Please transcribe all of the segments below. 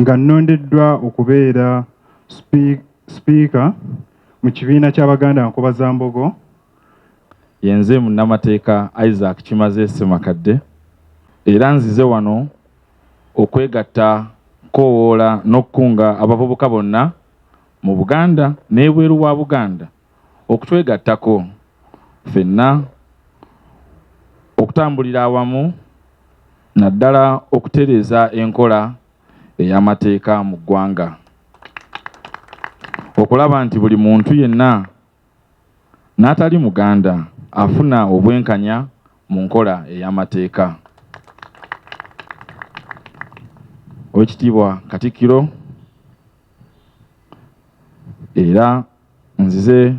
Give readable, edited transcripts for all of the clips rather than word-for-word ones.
nga nnondeddwa okubeera sipiika mu kibiina ky'Abaganda Nkobazambogo. Yenze munnamateeka Isaac Kimaze Ssemakadde, era nzize wano okwegatta koowoola n'okukunga abavubuka bonna mu Buganda n'ebweru wa Buganda okutwegattako ffenna okutambulira awamu naddala okutereeza enkola ey'amateeka mu ggwanga, okulaba nti buli muntu yenna n'atali Muganda afuna obwenkanya mu nkola ey'amateeka. Oweekitiibwa Katikkiro, era nzize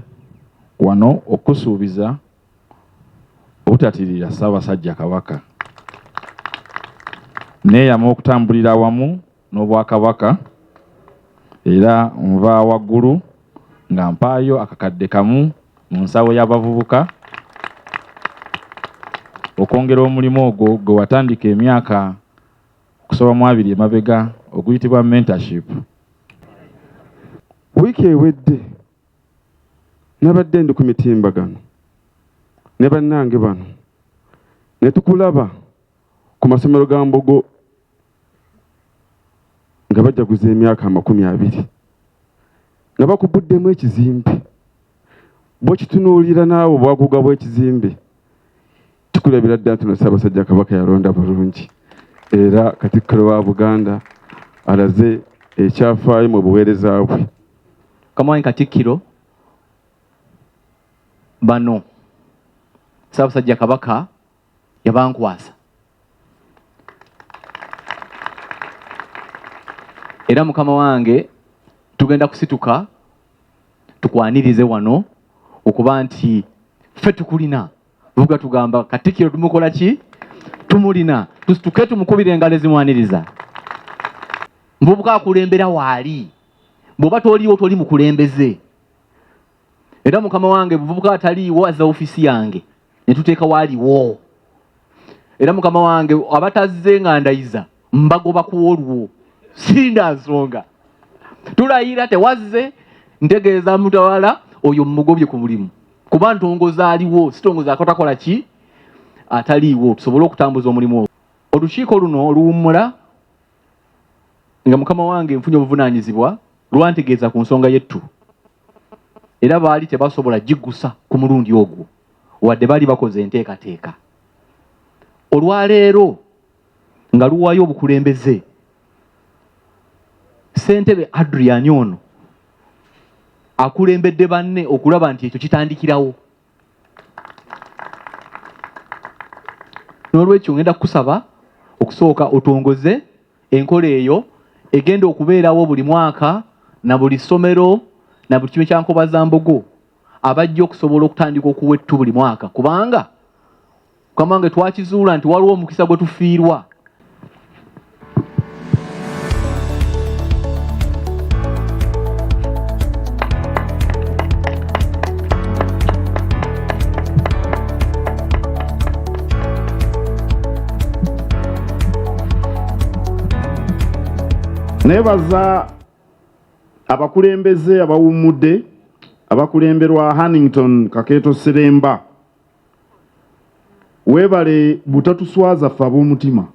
wano okusuubiza obutatirira Ssaabasajja Kabaka, neeyama okutambulira awamu n'Obwakabaka, era nva waggulu nga mpaayo akakadde kamu mu nsawo y'abavubuka okwongera omulimu ogwo gwe watandika emyaka okusoba mu 2 emabega oguyitibwa mentorship. Wiiki ewedde nabadde ndi ku mitimbagano ne bannange bano ne tukulaba ku masomero ga Mbogo nga bajaguza emyaka 20 nga bakubuddemu ekizimbe. Bw'okitunuulira naawe bwaguga bw'ekizimbe tukulabira ddala tuno Ssaabasajja Kabaka yalonda bulungi, era Katikkiro wa Buganda alaze ekyafaayo mu buweereza bwe. Kamawanyi Katikkiro, bano Ssaabasajja Kabaka yabankwasa, era mukama wange tugenda kusituka tukwanirize wano okuba nti ffe tukulina. Vuga tugamba Katikkiro tumukola ki? Tumulina. Tusituke tumukubira engalo ezimwaniriza. Muvubuka akulembera waali, bw'oba toliiwo toli mukulembeze. Era mukama wange muvubuka ataliiwo azza ofisi yange ne tuteeka waaliwo. Era mukama wange abatazze nga ndayiza mbagoba ku olwo, sinda nsonga. Tulayira tewazze ntegeeza mutawala oyo mugobye ku mulimu, kuba ntongoza aliwo, sitongoza akotakola ki ataliiwo, tusobole okutambuza omulimu ogwo. Olukiiko luno oluwummula nga mukama wange nfunye obuvunaanyizibwa lwantegeeza ku nsonga y'ettu, era baali tebasobola giggusa ku mulundi ogwo wadde baali bakoze enteekateeka. Olwaleero nga luwaayo obukulembeze, Ssentebe Adrian ono akulembedde banne okulaba nti ekyo kitandikirawo. N'olwekyo ngenda kukusaba okusooka otongoze enkola eyo egenda okubeerawo buli mwaka na buli ssomero na buli kibiina kya Nkobazambogo abajja okusobola okutandika okuwa ettu buli mwaka, kubanga mukama wange twakizuula nti waliwo omukisa gwe tufiirwa. Nebaza abakulembeze abawummudde abakulemberwa Hannington Kakeeto Seremba, weebale butatuswaza ffe ab'omutima.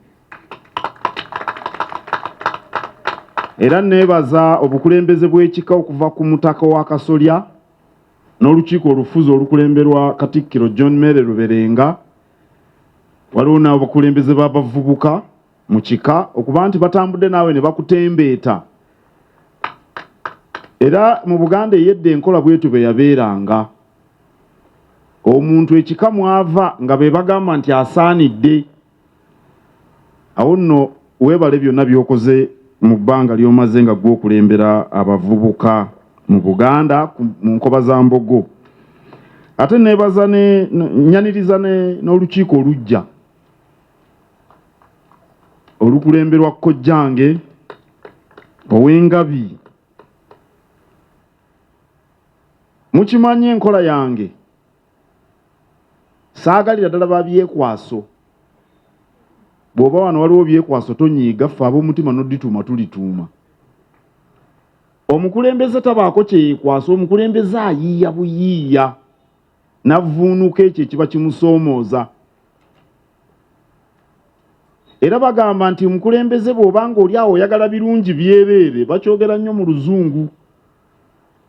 Era nebaza obukulembeze bw'ekika okuva ku Mutaka wa Kasolya n'olukiiko olufuzi olukulemberwa Katikkiro John Mere Luberenga. Waliwo n'abakulembeze b'abavubuka mu kika okuba nti batambudde naawe ne bakutembeeta. Era mu Buganda eyedde enkola bwetu bwe yabeeranga. Omuntu ekika mwava nga be bagamba nti asaanidde. Awo nno weebale byonna by'okoze mu bbanga ly'omaze nga gw'okulembera abavubuka mu Buganda mu Nkobazambogo. Ate neebaza nyaniriza n'olukiiko olujja olukulemberwa Kkojjange Ow'Engabi. Mukimanyi enkola yange saagalira ddala babyekwaso. Bw'oba wano waliwo byekwaso tonyiiga, ffe ab'omutima n'oddituuma tulituuma. Omukulembeze tabaako kyeyekwasa, omukulembeze ayiiya buyiiya navvuunuka ekyo ekiba kimusoomooza. Era bagamba nti omukulembeze bw'obanga oli awo oyagala birungi byereere, bakyogera nnyo mu Luzungu.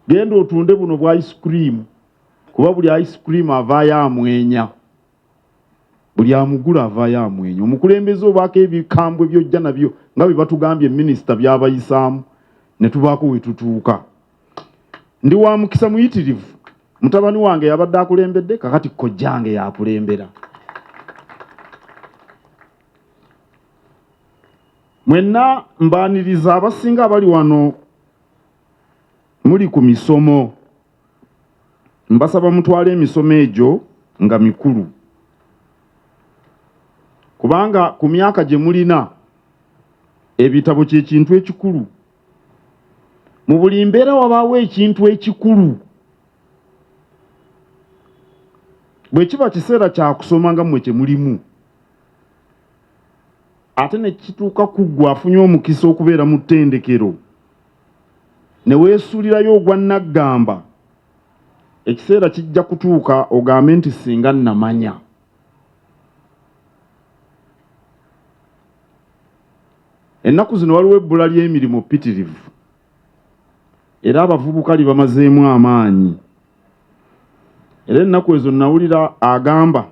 Genda otunde buno bwa ice cream, kuba buli ice cream avaayo amwenya. Buli amugula avaayo amwenya. Omukulembeze obaako ebikambwe byojja nabyo nga bwe batugambye minisita by'abayisaamu ne tubaako we tutuuka. Ndi wa mukisa muyitirivu. Mutabani wange yabadde akulembedde, kakati kojjange yakulembera. Mwenna mbaaniriza abasinga abali wano muli ku misomo. Mbasaba mutwale emisomo egyo nga mikulu. Kubanga ku myaka gye mulina ebitabo kye kintu ekikulu. Mu buli mbeera wabaawo ekintu ekikulu. Bwe kiba kiseera kya kusoma nga mmwe kye mulimu, ate ne kituuka ku ggwe afunye omukisa okubeera mu ttendekero, ne weesuulirayo ogwa naggamba, ekiseera kijja kutuuka ogambe nti singa namanya. Ennaku zino waliwo ebbula ly'emirimu ppitirivu, era abavubuka bamazeemu amaanyi. Era ennaku ezo nawulira agamba,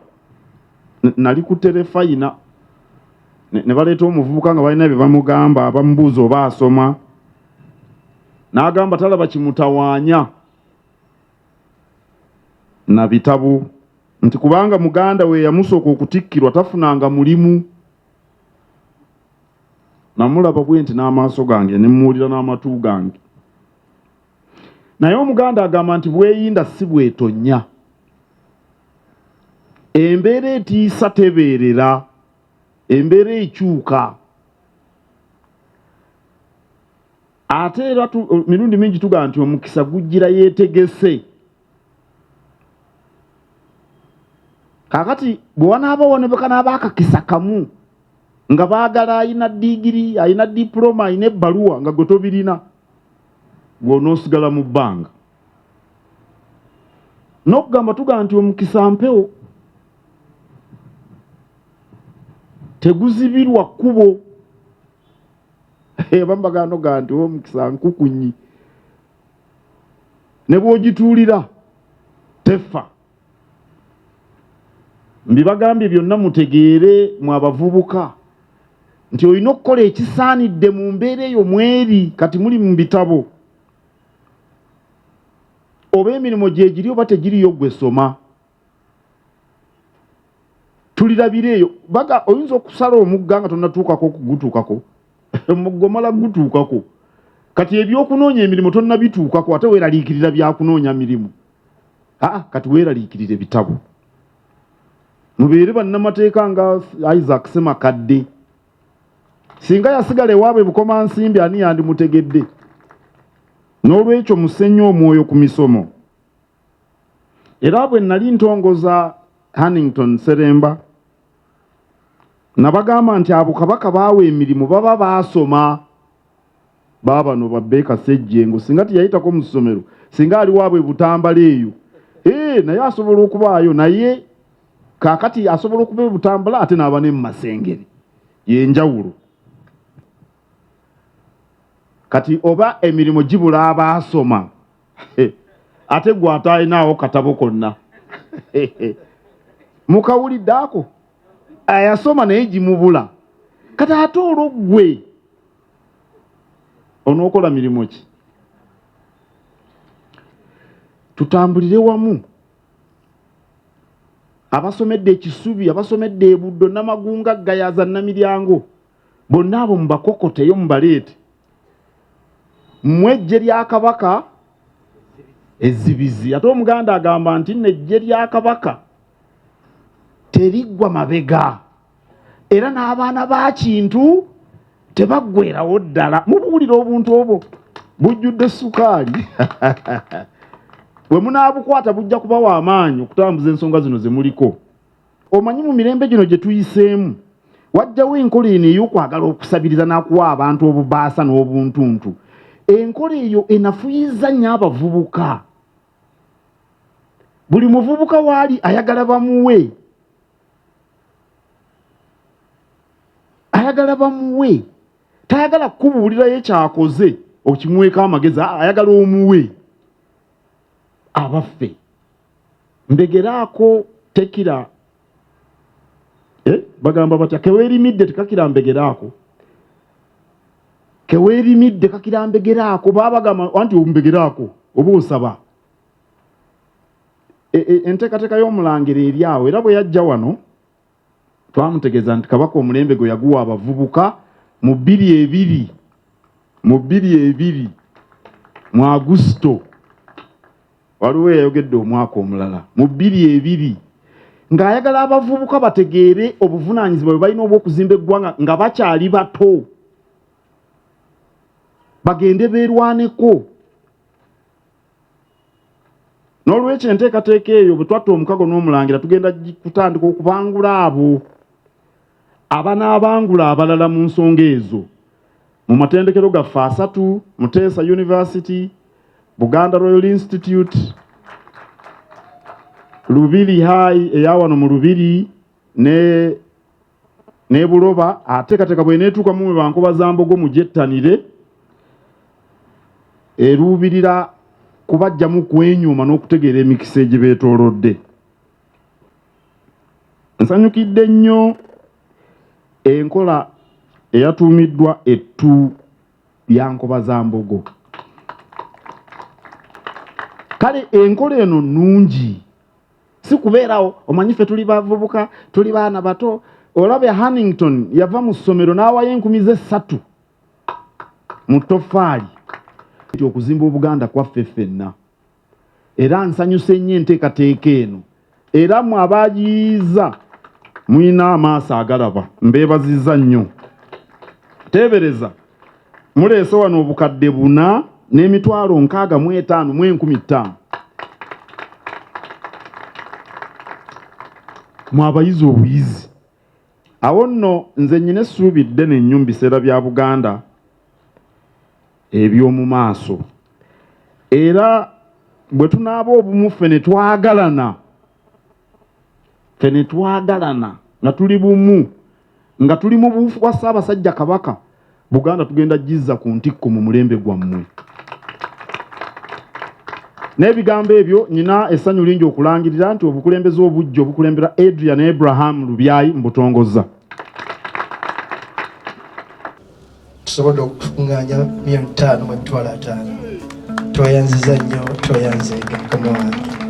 nali ku terefayina ne baleeta omuvubuka nga balina bye bamugamba, bamubuuza oba asoma. N'agamba talaba kimutawaanya na bitabo, nti kubanga muganda we yamusooka okutikkirwa tafunanga mulimu. Namulaba bwe nti n'amaaso gange ne mmuwulira n'amatu gange. Naye omuganda agamba nti bweyinda si bwetonya. Embeera etiisa tebeerera, embeera ekyuka. Ate era mirundi mingi tugamba nti omukisa gujjira yeetegese. Kakati bwe wanaaba wonebeka n'abaakakisa kamu nga baagala ayina digiri, ayina diploma, ayina ebbaluwa nga gwe tobirina, gw'onoosigala mu bbanga. N'okugamba tugamba nti omukisa mpewo, teguzibirwa kkubo. Bambagano ga nti omukisa nkukunyi, ne bw'ogituulira tefa. Mbibagambye byonna mutegeere mwe abavubuka nti olina okukola ekisaanidde mu mbeera eyo mweri, kati muli mu bitabo. Oba emirimu gye giri oba tegiriyo gwe soma. Tulirabira eyo. Baga oyinza okusala omugga nga tonnatuukako okugutuukako. Omugomala gutuukako. Kati ebyokunoonya emirimu tonnabituukako ate weeraliikirira byakunoonya mirimu. Kati weeraliikirire bitabo. Mubeere bannamateeka nga Isaac Ssemakadde. Singa yasigala ewaabwe Bukomansimbi ani yandimutegedde. N'olwekyo musenye omwoyo ku misomo. Era bwe nali ntongoza Hannington Seremba, nabagamba nti abo kabaka baawe emirimu baba baasoma. Baabano Babbeeka Ssejjengo singa teyayitako mu ssomero, singa ali waabwe Butambala eyo, naye asobola okubaayo, naye kaakati asobola okuba Butambala ate n'aba ne mu Masengere. Yenjawulo. Kati oba emirimu gibula abaasoma, ate gwe ataalinaawo katabo konna. Mukawulidde ako? Ayasoma naye gimubula. Kati ate olwo ggwe onookola mirimu ki? Tutambulire wamu. Abasomedde ekisubi, abasomedde e Buddo, Namagunga, Gayaza, Namiryango, bonna abo mubakokoteyo mubaleete. Mmwejje lya Kabaka ezzibizi. Ate omuganda agamba nti nejje lya Kabaka teriggwa mabega. Era n'abaana ba kintu tebaggwerawo ddala. Mubuwulira obuntu obwo bujjudde sukaali. bwe munaabukwata bujja kuba w'amaanyi okutambuza ensonga zino ze muliko. Omanyi mu mirembe gino gye tuyiseemu wajjawo enkola eno ey'okwagala okusabiriza n'akuwa abantu obubaasa n'obuntuntu. Enkola eyo enafuyiza nnyo abavubuka. Buli muvubuka waali ayagala bamuwe. Ayagala bamuwe. Tayagala kubuulirayo kyakoze okimuweeko amagezi, ayagala omuwe. Abaffe mbegeraako tekira bagamba batya keweerimidde tekakira mbegeraako. Keweerimidde kakira mbegeraako. Baba bagamba anti ombegeraako oba osaba. Enteekateeka y'omulangira eri awo era bwe yajja wano twamutegeeza nti Kabaka omulembe gwe yaguwa abavubuka mu 2020 mu Agusto. Waliwo yayogedde omwaka omulala mu 2020 ng'ayagala abavubuka bategeere obuvunaanyizibwa bwe balina obw'okuzimba eggwanga nga bakyali bato, bagende beerwaneko. N'olwekyo enteekateeka eyo bwe twatta omukago n'omulangira tugenda kutandika okubangula abo abanaabangula abalala mu nsonga ezo mu matendekero gaffe 3: Muteesa University, Buganda Royal Institute, Lubiri High eya wano mu Lubiri ne Buloba. Ateekateeka bw'eneetuuka mu Bankoba-Zambogo mugyettanire eruubirira kubajjamu kwenyuma n'okutegeera emikisa egibeetoolodde. Nsanyukidde nnyo enkola eyatuumiddwa ettu lya Nkoba-Zambogo. Kale enkola eno nnungi, si kubeerawo omanyi ffe tuli bavubuka tuli baana bato. Olabye Hannington yava mu ssomero n'awayo 3,000 mu toffaali okuzimba Obuganda kwaffe ffenna. Era nsanyuse nnyo enteekateeka eno, era mwe abaagiyiiza mulina amaaso agalaba, mbeebazizza nnyo. Teebereza muleese wano obukadde 4 n'emitwalo 65 mu 15,000. Mwabayizi obuyizi. Awo nno nze nnyina essuubi ddene nnyo mu biseera bya Buganda eby'omu maaso. Era bwe tunaaba obumu ffe ne twagalana nga tuli bumu, nga tuli mu buufu bwa Ssaabasajja Kabaka, Buganda tugenda gizza ku ntikko mu mulembe gwammwe. N'ebigambo ebyo nnyina essanyu lingi okulangirira nti obukulembeze obujja obukulembera Adrian Abraham Lubyayi mbutongozza. Tusobodde okukuŋŋaanya $5,500,000. Tweyanziza nnyo, tweyanzenga Mukama wange.